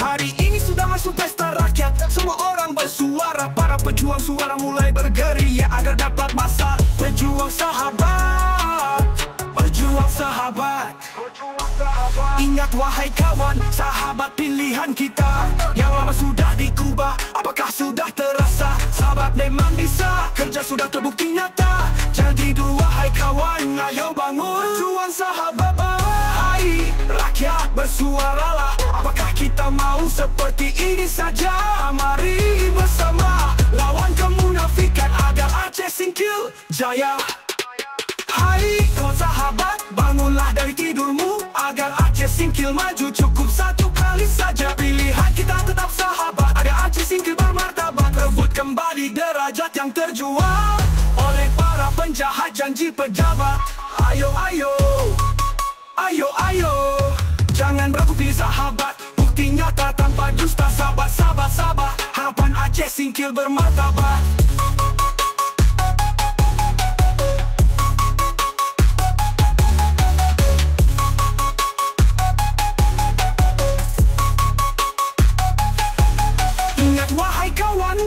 Hari ini sudah masuk pesta rakyat, semua orang bersuara. Para pejuang suara mulai bergeria agar dapat masa. Pejuang sahabat, pejuang sahabat. Ingat wahai kawan, sahabat pilihan kita. Yang lama sudah dikubah, apakah sudah terasa? Sahabat memang bisa, kerja sudah terbukti nyata. Jadi dulu wahai kawan, ayo bangun. Pejuang sahabat, hai rakyat bersuaralah. Apakah kita mau seperti ini saja? Mari bersama lawan kemunafikan agar Aceh singkil jaya. Hai kau sahabat, bangunlah dari tidurmu agar Aceh singkil maju. Cukup satu kali saja, pilihan kita tetap sahabat agar Aceh singkil bermartabat. Rebut kembali derajat yang terjual oleh para penjahat janji pejabat. Ayo, ayo, ayo, ayo, jangan ragu pilih sahabat. Bukti nyata tanpa dusta. Sahabat, sahabat, sahabat, harapan Aceh singkil bermartabat.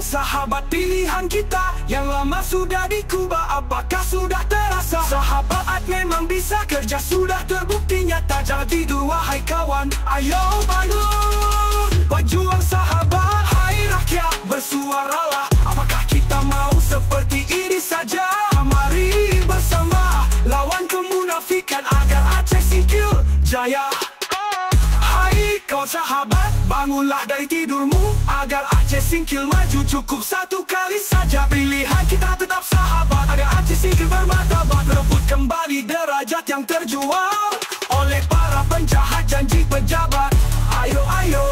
Sahabat pilihan kita yang lama sudah dikubah, apakah sudah terasa? Sahabat memang bisa, kerja sudah terbukti nyata. Jadi dua hai kawan, ayo bangun. Pejuang sahabat, hai rakyat bersuaralah. Apakah kita mau seperti ini saja? Mari bersama lawan kemunafikan agar Aceh singkil jaya. Hai kau sahabat, bangunlah dari tidurmu agar Aceh singkil maju. Cukup satu kali saja, pilihan kita tetap sahabat agar Aceh singkil bermartabat. Rebut kembali derajat yang terjual oleh para penjahat janji pejabat. Ayo, ayo,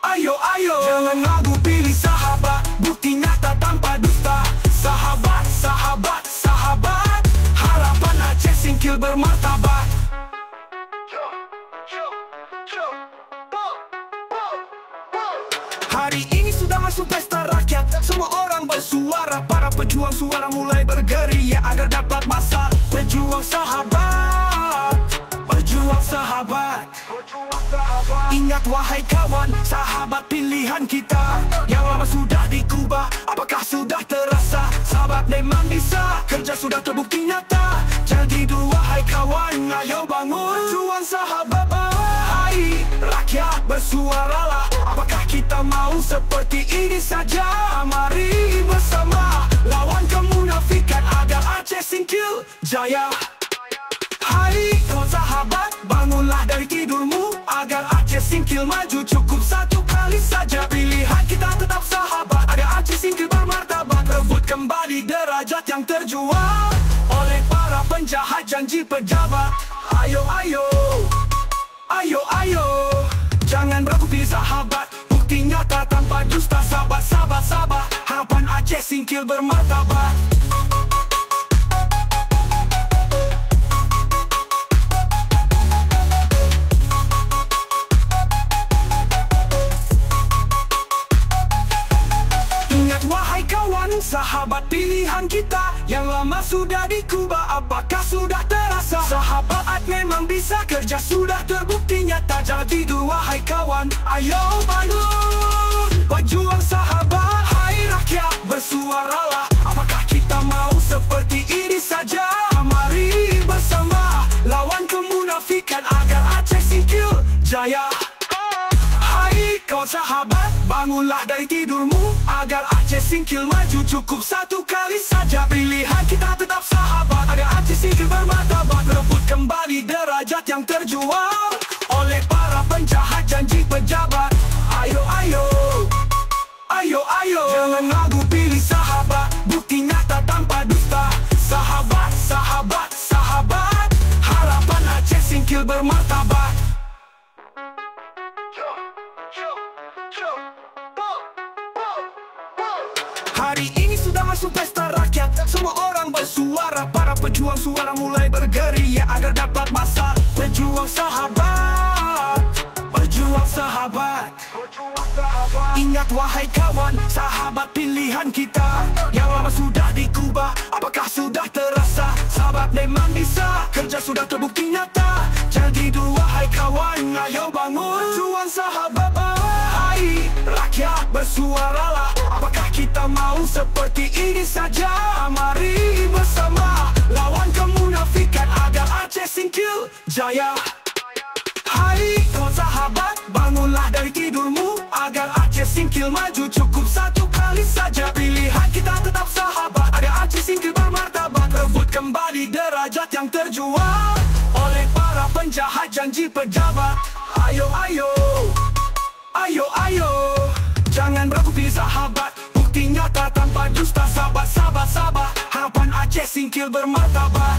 ayo, ayo, jangan ragu pilih sahabat. Bukti nyata tanpa dusta. Sahabat, sahabat, sahabat, harapan Aceh singkil bermartabat. Hari ini sudah masuk pesta rakyat, semua orang bersuara. Para pejuang suara mulai bergeria agar dapat masa. Pejuang sahabat, pejuang sahabat. Ingat wahai kawan, sahabat pilihan kita. Yang lama sudah dikubah, apakah sudah terasa? Sahabat memang bisa, kerja sudah terbukti nyata. Jadi dulu wahai kawan, ayo bangun. Pejuang sahabat, hai rakyat bersuaralah. Apakah kita mau seperti ini saja? Mari bersama lawan kemunafikan agar Aceh singkil jaya. Hai kau sahabat, bangunlah dari tidurmu agar Aceh singkil maju. Cukup satu kali saja, pilihan kita tetap sahabat agar Aceh singkil bermartabat. Rebut kembali derajat yang terjual oleh para penjahat janji pejabat. Ayo, ayo, ayo, ayo, jangan ragu pilih sahabat. Bukti nyata tanpa dusta. Sahabat, sahabat, sahabat, harapan Aceh singkil bermartabat. Ingat wahai kawan, sahabat pilihan kita. Yang lama sudah dikubah, apakah sudah terasa? Sahabat memang bisa, kerja sudah terbukti nyata. Jadi dua hai kawan, ayo bangun. Pejuang sahabat, hai rakyat bersuaralah. Apakah kita mau seperti ini saja? Mari bersama lawan kemunafikan agar Aceh singkil jaya. Hai kau sahabat, bangunlah dari tidurmu agar Aceh singkil maju. Cukup satu kali saja, pilihan kita tetap sahabat agar Aceh singkil bermartabat. Rebut kembali derajat yang terjual oleh para penjahat janji pejabat. Ayo, ayo, ayo, ayo, jangan ragu pilih sahabat. Bukti nyata tanpa dusta. Sahabat, sahabat, sahabat, harapan Aceh singkil bermartabat. Hari ini sudah masuk pesta rakyat, semua orang bersuara. Para pejuang suara mulai bergeria agar dapat masa. Pejuang sahabat, pejuang sahabat. Ingat wahai kawan, sahabat pilihan kita. Yang lama sudah dikubah, apakah sudah terasa? Sahabat memang bisa, kerja sudah terbukti nyata. Jadi dulu wahai kawan, ayo bangun. Pejuang sahabat. bersuaralah. Apakah kita mau seperti ini saja? Mari bersama lawan kemunafikan agar Aceh singkil jaya. Hai kau sahabat, bangunlah dari tidurmu agar Aceh singkil maju. Cukup satu kali saja, pilihan kita tetap sahabat agar Aceh singkil bermartabat. Rebut kembali derajat yang terjual oleh para penjahat janji pejabat. Ayo, ayo, ayo, ayo, jangan ragu pilih sahabat. Bukti nyata tanpa dusta. Sabar, sabar, sabar, harapan Aceh singkil bermartabat.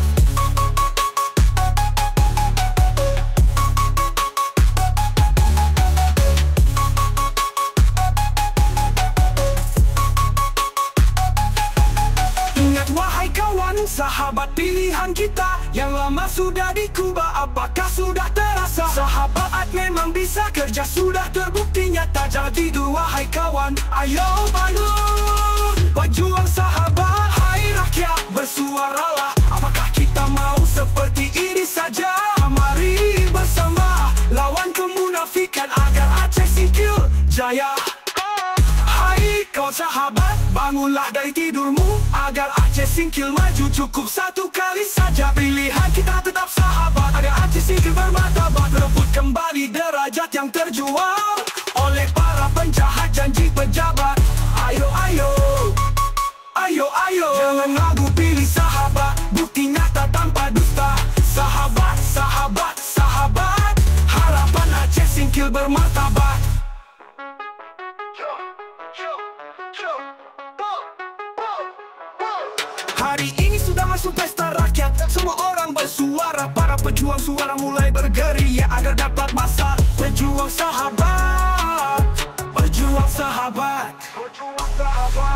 Wahai kawan, sahabat pilihan kita yang lama sudah dikubah, apakah sudah terasa? Sahabat memang bisa kerja, sudah terbukti nyata. Jadi wahai kawan, ayo bangun, berjuang sahabat. Hai rakyat, bersuaralah. Apakah kita mau seperti ini saja? Mari bersama lawan kemunafikan agar Aceh singkil jaya. Hai kau sahabat, bangunlah dari tidurmu agar Aceh singkil maju. Cukup satu kali saja, pilihan kita tetap sahabat agar Aceh singkil bermartabat. Rebut kembali derajat yang terjual oleh para penjahat janji pejabat. Ayo, ayo, ayo, ayo, jangan ragu pilih sahabat. Bukti nyata tanpa dusta. Sahabat, sahabat, sahabat, harapan Aceh singkil bermartabat. Hari ini sudah masuk pesta rakyat, semua orang bersuara. Para pejuang suara mulai bergeria agar dapat masal. Berjuang sahabat, berjuang sahabat.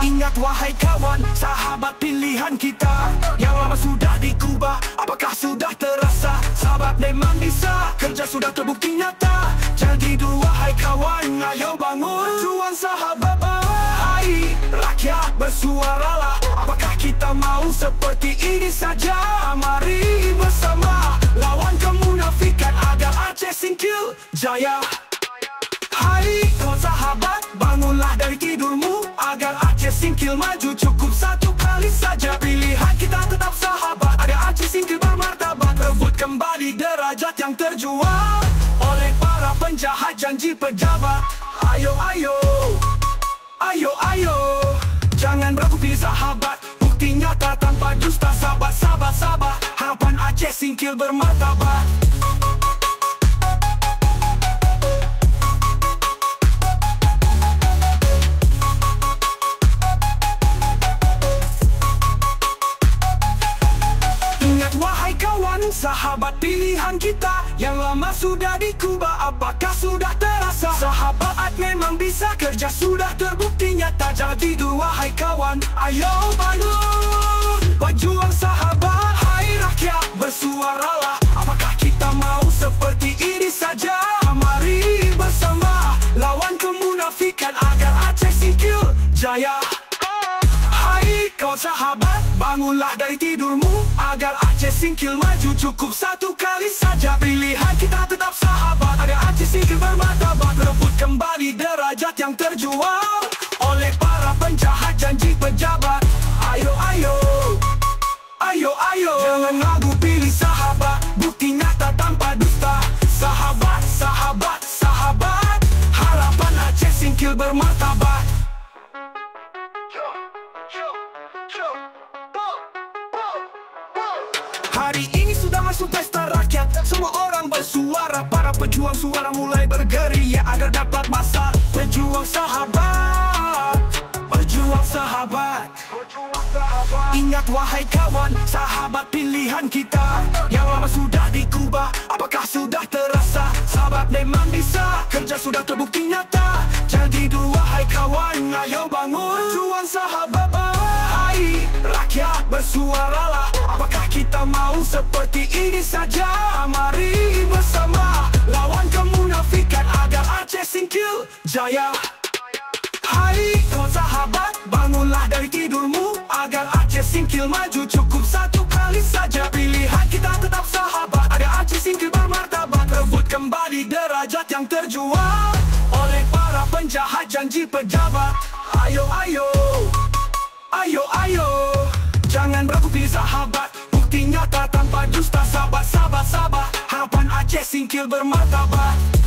Ingat wahai kawan, sahabat pilihan kita yang lama sudah dikubah, apakah sudah terasa? Sahabat memang bisa, kerja sudah terbukti nyata. Jadi wahai kawan, ayo bangun, berjuang sahabat. Hai rakyat, bersuaralah. Apakah kita mau seperti ini saja? Mari bersama lawan kemunafikan agar Aceh singkil jaya. Hai kau sahabat, bangunlah dari tidurmu agar Aceh singkil maju. Cukup satu kali saja, pilihan kita tetap sahabat agar Aceh singkil bermartabat. Rebut kembali derajat yang terjual oleh para penjahat janji pejabat. Ayo, ayo, ayo, ayo, jangan ragu pilih sahabat. Bukti nyata tanpa dusta. Sabar, sabar, sabar, harapan Aceh singkil bermartabat. Ingat wahai kawan, sahabat pilihan kita yang lama sudah dikubah, apakah sudah terasa? Sahabat memang bisa kerja, sudah terbukti nyata. Jadi wahai kawan, ayo bangun, berjuang sahabat. Hai rakyat, bersuaralah. Apakah kita mau seperti ini saja? Mari bersama lawan kemunafikan agar Aceh singkil jaya. Hai kau sahabat, bangunlah dari tidurmu agar Aceh singkil maju. Cukup satu kali saja, pilihan kita tetap sahabat agar Aceh singkil bermartabat. Rebut kembali derajat yang terjual oleh para penjahat janji pejabat. Ayo, ayo, ayo, ayo, jangan ragu pilih sahabat. Bukti nyata tanpa dusta. Sahabat, sahabat, sahabat, harapan Aceh singkil bermartabat. Hari ini sudah masuk pesta rakyat, semua orang bersuara. Para pejuang suara mulai bergeria agar dapat masal. Berjuang sahabat, berjuang sahabat. Ingat wahai kawan, sahabat pilihan kita yang lama sudah dikubah, apakah sudah terasa? Sahabat memang bisa, kerja sudah terbukti nyata. Jadi wahai kawan, ayo bangun, berjuang sahabat. Hai rakyat, bersuaralah. Apakah kita mau seperti ini saja? Mari bersama lawan kemunafikan agar Aceh singkil jaya. Hai kau sahabat, bangunlah dari tidurmu agar Aceh singkil maju. Cukup satu kali saja, pilihan kita tetap sahabat agar Aceh singkil bermartabat. Rebut kembali derajat yang terjual oleh para para penjahat janji pejabat. Ayo, ayo, ayo, ayo, jangan ragu pilih sahabat. Bukti nyata tanpa dusta. Sabar, sabar, sabar, harapan Aceh singkil bermartabat.